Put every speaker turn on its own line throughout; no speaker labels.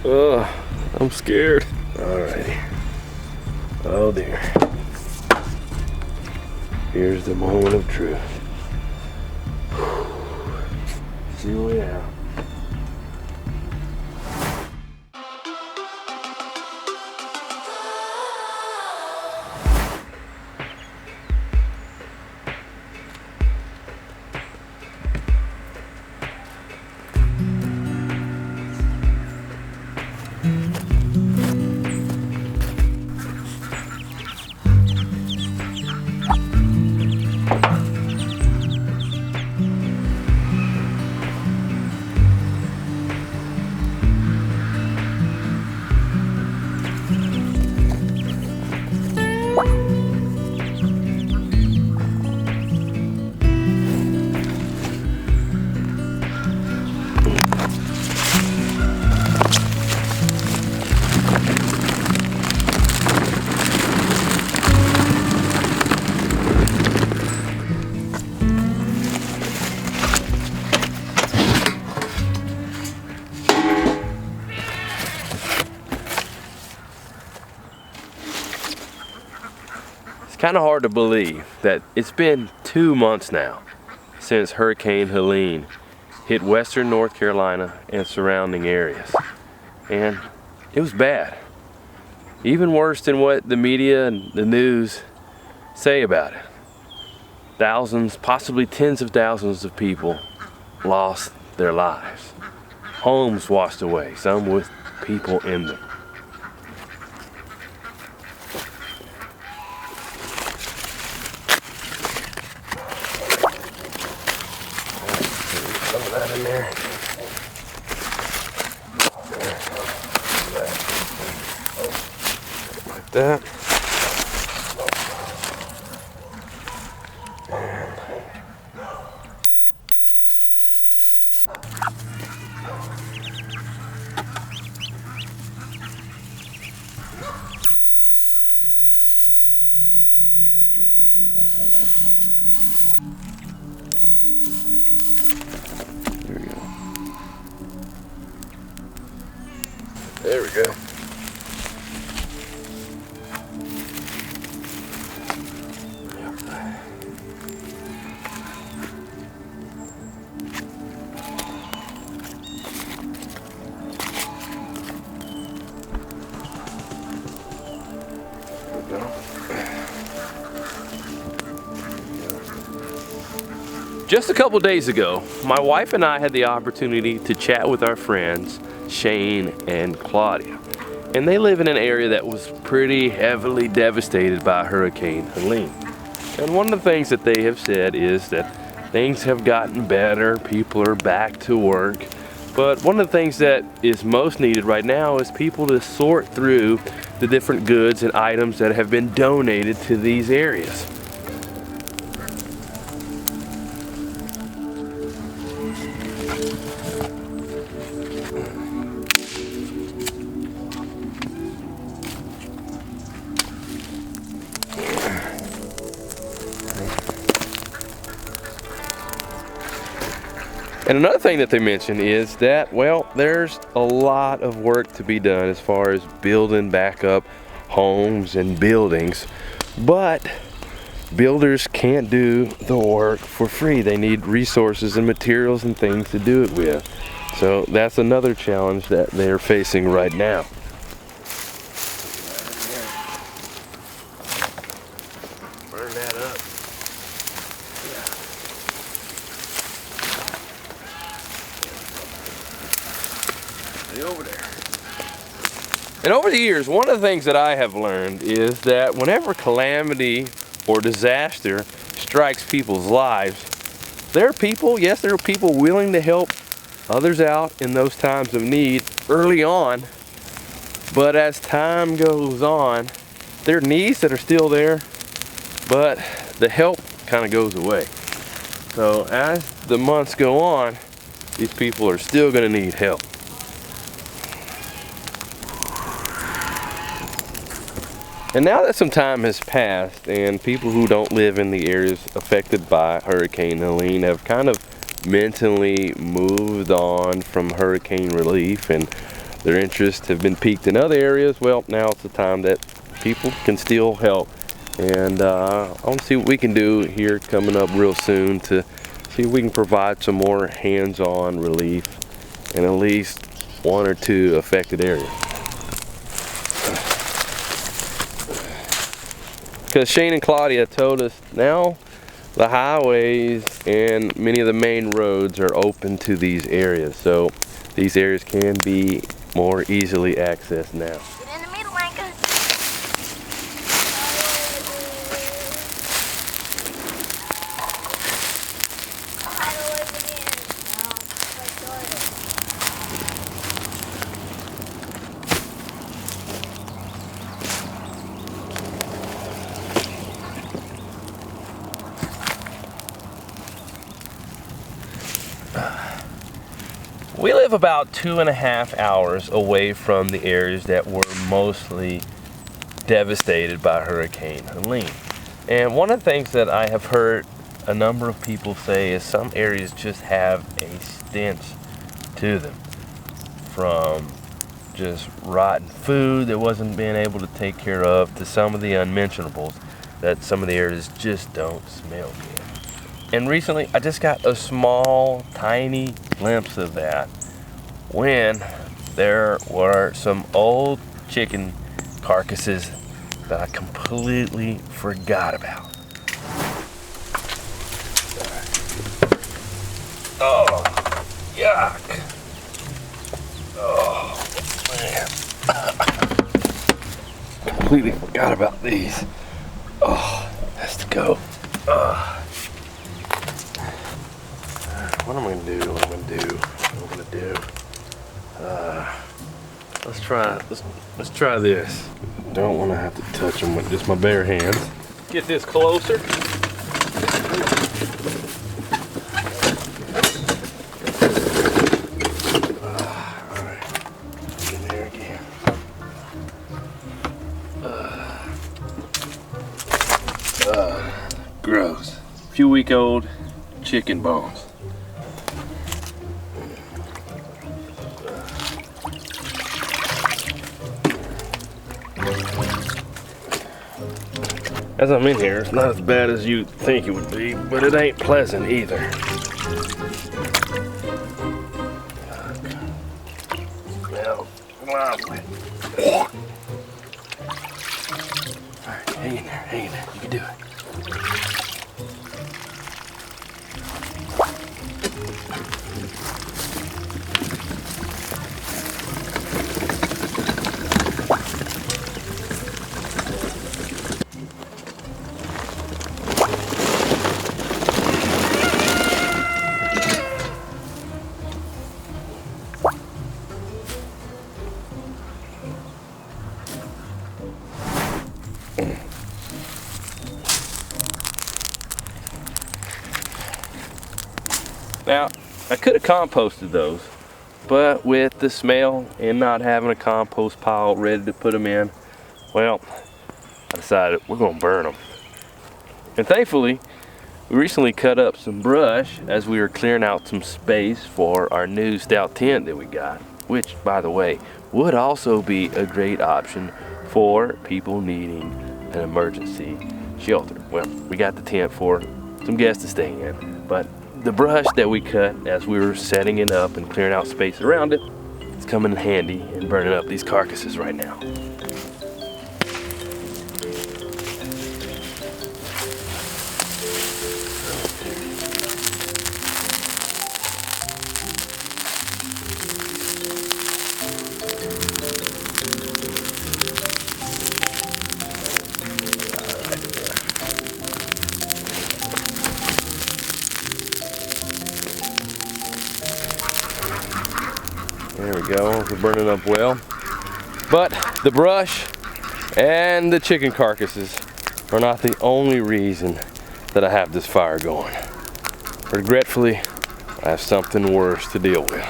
Ugh, I'm scared. Alrighty. Oh dear. Here's the moment of truth. See you way out. It's kind of hard to believe that it's been 2 months now since Hurricane Helene hit western North Carolina and surrounding areas. And it was bad. Even worse than what the media and the news say about it. Thousands, possibly tens of thousands of people lost their lives. Homes washed away, some with people in them. Some of that in there. Like that. There we go. Just a couple days ago, my wife and I had the opportunity to chat with our friends, Shane and Claudia. And they live in an area that was pretty heavily devastated by Hurricane Helene. And one of the things that they have said is that things have gotten better, people are back to work. But one of the things that is most needed right now is people to sort through the different goods and items that have been donated to these areas. And another thing that they mention is that, well, there's a lot of work to be done as far as building back up homes and buildings, but builders can't do the work for free. They need resources and materials and things to do it with. So that's another challenge that they're facing right now. Burn that up. Over there. And over the years, one of the things that I have learned is that whenever calamity or disaster strikes people's lives, there are people, yes, there are people willing to help others out in those times of need early on, but as time goes on, there are needs that are still there, but the help kind of goes away. So as the months go on, these people are still going to need help. And now that some time has passed and people who don't live in the areas affected by Hurricane Helene have kind of mentally moved on from hurricane relief and their interests have been piqued in other areas, well, now it's the time that people can still help. And I want to see what we can do here coming up real soon to see if we can provide some more hands-on relief in at least one or two affected areas. Because Shane and Claudia told us now the highways and many of the main roads are open to these areas, so these areas can be more easily accessed now.
Get in the middle, Anchor.
We live about 2.5 hours away from the areas that were mostly devastated by Hurricane Helene. And one of the things that I have heard a number of people say is some areas just have a stench to them, from just rotten food that wasn't being able to take care of to some of the unmentionables that some of the areas just don't smell good. And recently I just got a small, tiny glimpse of that when there were some old chicken carcasses that I completely forgot about. Oh, yuck. Oh, man. Completely forgot about these. Oh, has to go. What am I gonna do? What am I gonna do? Let's try this. Don't want to have to touch them with just my bare hands. Get this closer. All right, get in there again. Gross. Few week old chicken bones. As I'm in here, it's not as bad as you'd think it would be, but it ain't pleasant either. Smells lovely. Alright, hang in there, you can do it. Now, I could have composted those, but with the smell and not having a compost pile ready to put them in, well, I decided we're gonna burn them. And thankfully, we recently cut up some brush as we were clearing out some space for our new stout tent that we got, which, by the way, would also be a great option for people needing an emergency shelter. Well, we got the tent for some guests to stay in, but the brush that we cut as we were setting it up and clearing out space around it, it's coming in handy in burning up these carcasses right now. There we go, we're burning up well. But the brush and the chicken carcasses are not the only reason that I have this fire going. Regretfully, I have something worse to deal with.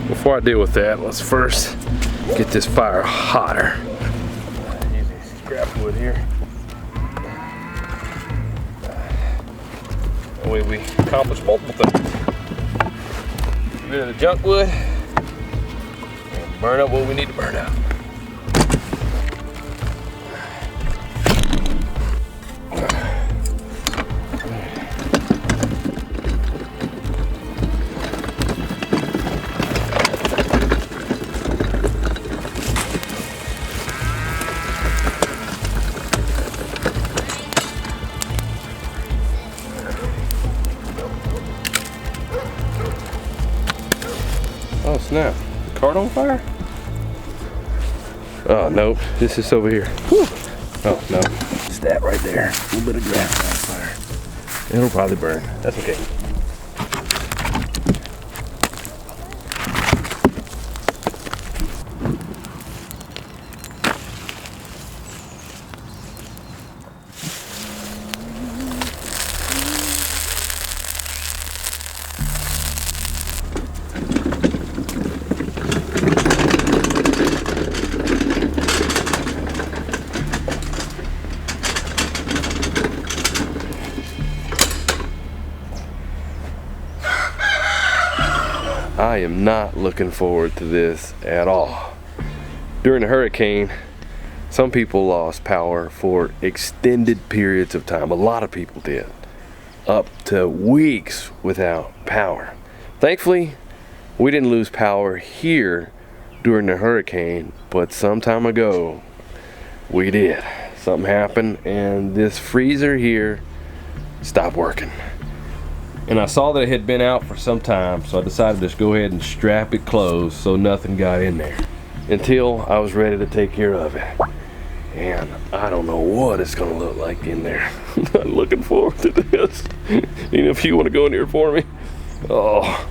Before I deal with that, let's first get this fire hotter. Use this scrap wood here. That way we accomplish multiple things. Get rid of the junk wood and burn up what we need to burn up. Oh snap, the cart on fire? Oh nope, this is over here. Whew. Oh no, it's that right there. A little bit of grass on fire. It'll probably burn, that's okay. I am not looking forward to this at all. During the hurricane, some people lost power for extended periods of time. A lot of people did. Up to weeks without power. Thankfully, we didn't lose power here during the hurricane, but some time ago, we did. Something happened and this freezer here stopped working. And I saw that it had been out for some time, so I decided to just go ahead and strap it closed so nothing got in there until I was ready to take care of it. And I don't know what it's gonna look like in there. I'm not looking forward to this. You know, if you want to go in here for me. Oh.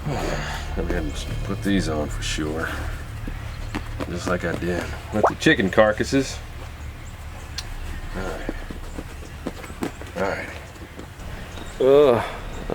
I'm gonna put these on for sure. Just like I did with the chicken carcasses. Alright. Alright.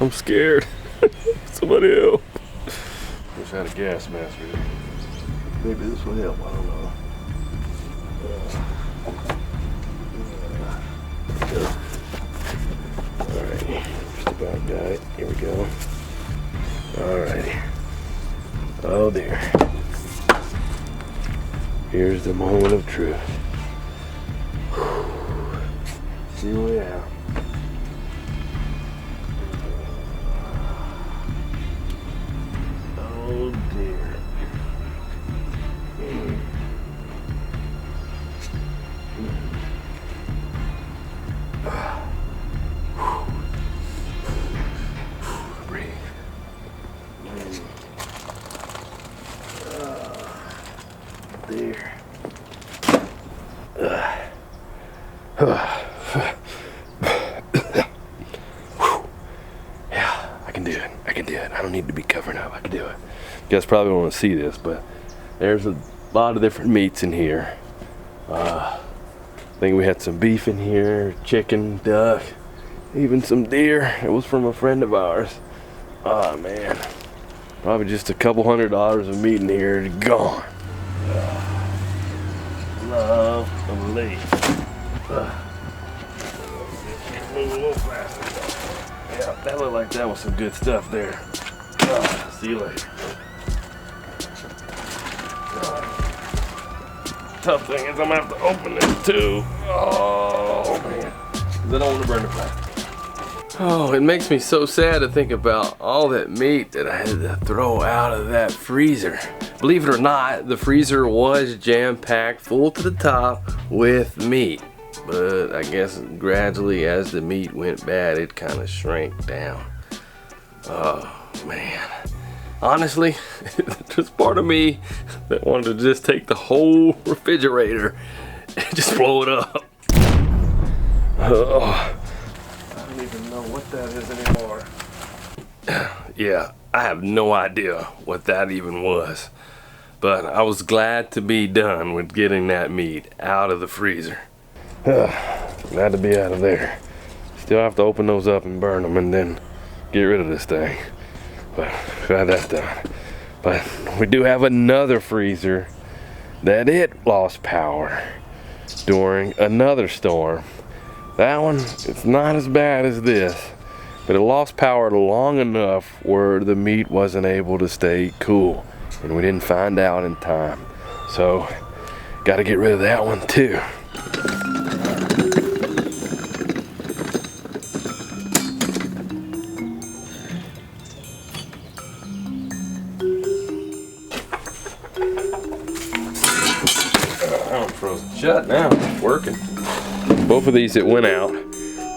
I'm scared. Somebody help. Wish I had a gas mask. Maybe this will help, I don't know. Alright, just about got it. Here we go. Alrighty. Oh dear. Here's the moment of truth. See what we have. Oh dear. Breathe. There. Yeah, I can do it. I can do it. I don't need to be covering up. I can do it. You guys probably want to see this, but there's a lot of different meats in here. I think we had some beef in here, chicken, duck, even some deer. It was from a friend of ours. Oh man, probably just a couple $100 of meat in here, gone. Love and leave. Move a little faster. Yeah, that looked like that was some good stuff there. See you later. Tough thing is I'm gonna have to open this too. Oh man, I don't want to burn the plastic. Oh, it makes me so sad to think about all that meat that I had to throw out of that freezer. Believe it or not, the freezer was jam-packed full to the top with meat. But I guess gradually as the meat went bad, it kind of shrank down. Oh man. Honestly, there's part of me that wanted to just take the whole refrigerator and just blow it up. Oh, I don't even know what that is anymore. Yeah, I have no idea what that even was. But I was glad to be done with getting that meat out of the freezer. Glad to be out of there. Still have to open those up and burn them and then get rid of this thing. But glad that's done. But we do have another freezer that it lost power during another storm. That one, it's not as bad as this, but it lost power long enough where the meat wasn't able to stay cool, and we didn't find out in time. So, got to get rid of that one too. I'm frozen shut now. It's working. Both of these that went out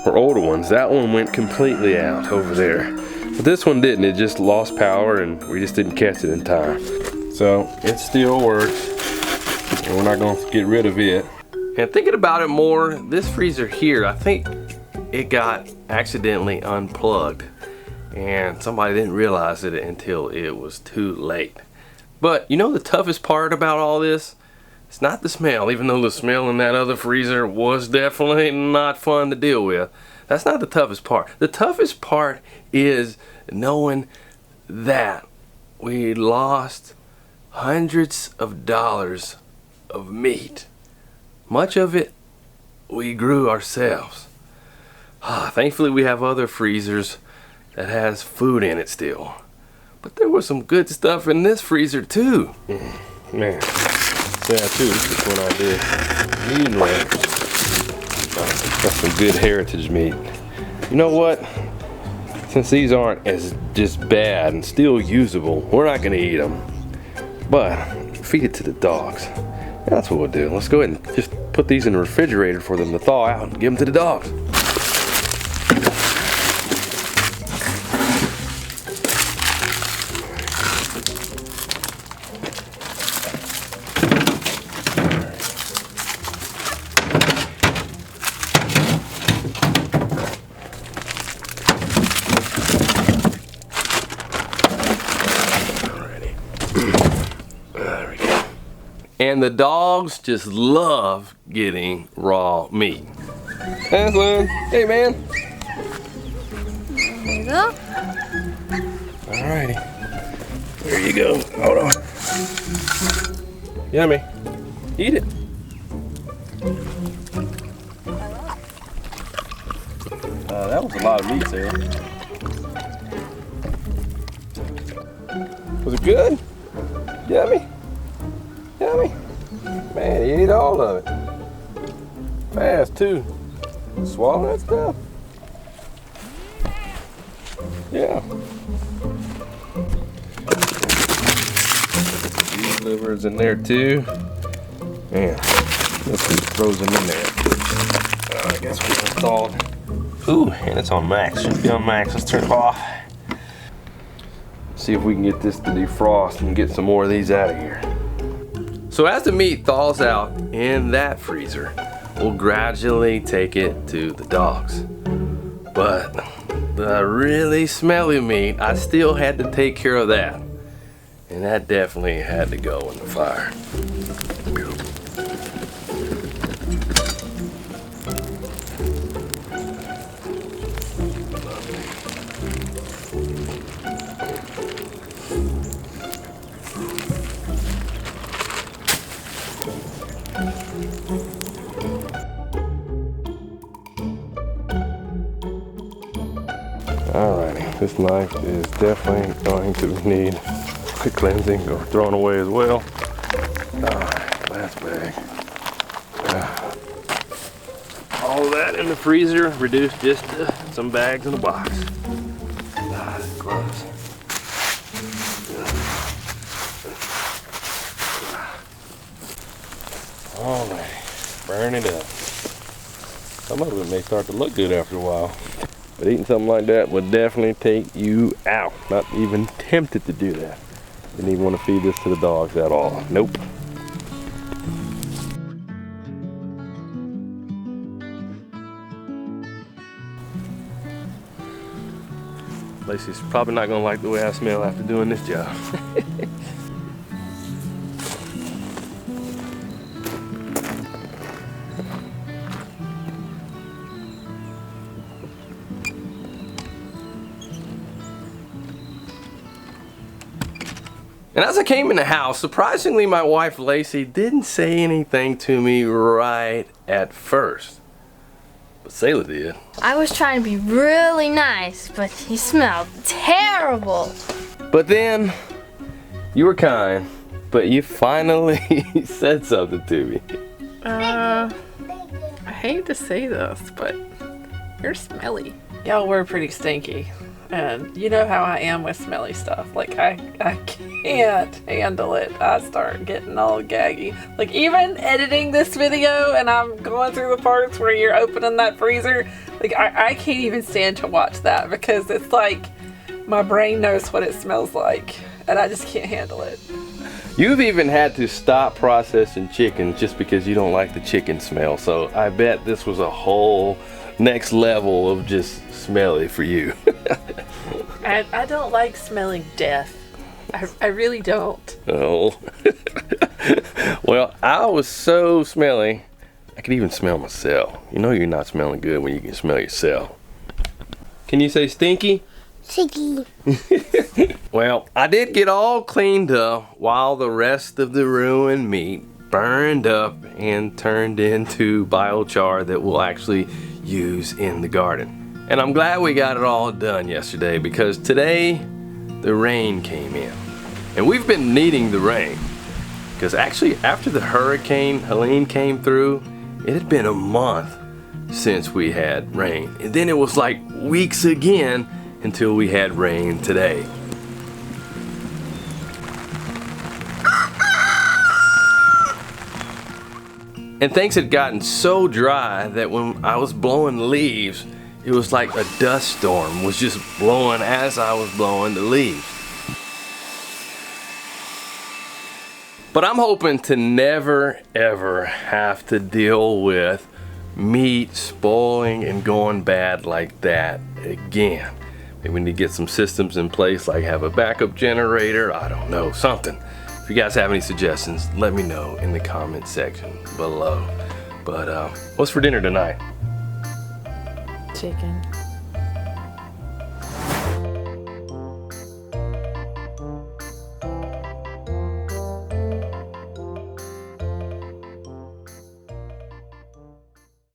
were older ones. That one went completely out over there, but this one didn't. It just lost power, and we just didn't catch it in time. So it still works, and we're not going to get rid of it. And thinking about it more, this freezer here, I think it got accidentally unplugged, and somebody didn't realize it until it was too late. But you know the toughest part about all this? It's not the smell, even though the smell in that other freezer was definitely not fun to deal with. That's not the toughest part. The toughest part is knowing that we lost hundreds of dollars of meat. Much of it we grew ourselves. Thankfully we have other freezers that has food in it still. But there was some good stuff in this freezer too. Man. Yeah, too. This one I did. Medium rare. That's some good heritage meat. You know what? Since these aren't as just bad and still usable, we're not gonna eat them. But feed it to the dogs. That's what we'll do. Let's go ahead and just put these in the refrigerator for them to thaw out and give them to the dogs. And the dogs just love getting raw meat. Thanks, Lynn. Hey, man.
There you go.
Alrighty. There you go. Hold on. Yummy. Eat it. That was a lot of meat, Sarah. Was it good? Yummy? Yummy? Man, you eat all of it. Fast, too. Swallow that stuff. Yeah. Beef liver's in there, too. Man, this is frozen in there. I guess we installed. Ooh, and it's on max. Should be on max. Let's turn it off. See if we can get this to defrost and get some more of these out of here. So as the meat thaws out in that freezer, we'll gradually take it to the dogs. But the really smelly meat, I still had to take care of that. And that definitely had to go in the fire. Alrighty, this knife is definitely going to need quick cleansing or thrown away as well. Alright, last bag. All that in the freezer, reduced just to some bags in a box. Gloves. Alright, burn it up. Some of it may start to look good after a while. But eating something like that would definitely take you out. Not even tempted to do that. Didn't even want to feed this to the dogs at all. Nope. Lacey's probably not going to like the way I smell after doing this job. And as I came in the house, surprisingly, my wife Lacie didn't say anything to me right at first. but Selah did.
I was trying to be really nice, but he smelled terrible.
But then, you were kind, but you finally said something to me.
I hate to say this, but you're smelly. Y'all were pretty stinky. And you know how I am with smelly stuff. Like, I can't handle it. I start getting all gaggy. Like, even editing this video and I'm going through the parts where you're opening that freezer, like, I can't even stand to watch that because it's like my brain knows what it smells like and I just can't handle it.
You've even had to stop processing chicken just because you don't like the chicken smell. So I bet this was a whole next level of just smelly for you.
I don't like smelling death. I really don't.
Oh. Well, I was so smelly, I could even smell myself. You know you're not smelling good when you can smell yourself. Can you say stinky?
Stinky.
Well, I did get all cleaned up while the rest of the ruined meat burned up and turned into biochar that we'll actually use in the garden. And I'm glad we got it all done yesterday because today the rain came in. And we've been needing the rain because actually after the hurricane Helene came through, it had been a month since we had rain. And then it was like weeks again until we had rain today. And things had gotten so dry that when I was blowing leaves, it was like a dust storm was just blowing as I was blowing the leaves. But I'm hoping to never ever have to deal with meat spoiling and going bad like that again. Maybe we need to get some systems in place, like have a backup generator, I don't know, something. If you guys have any suggestions, let me know in the comment section below. But what's for dinner tonight?
Chicken.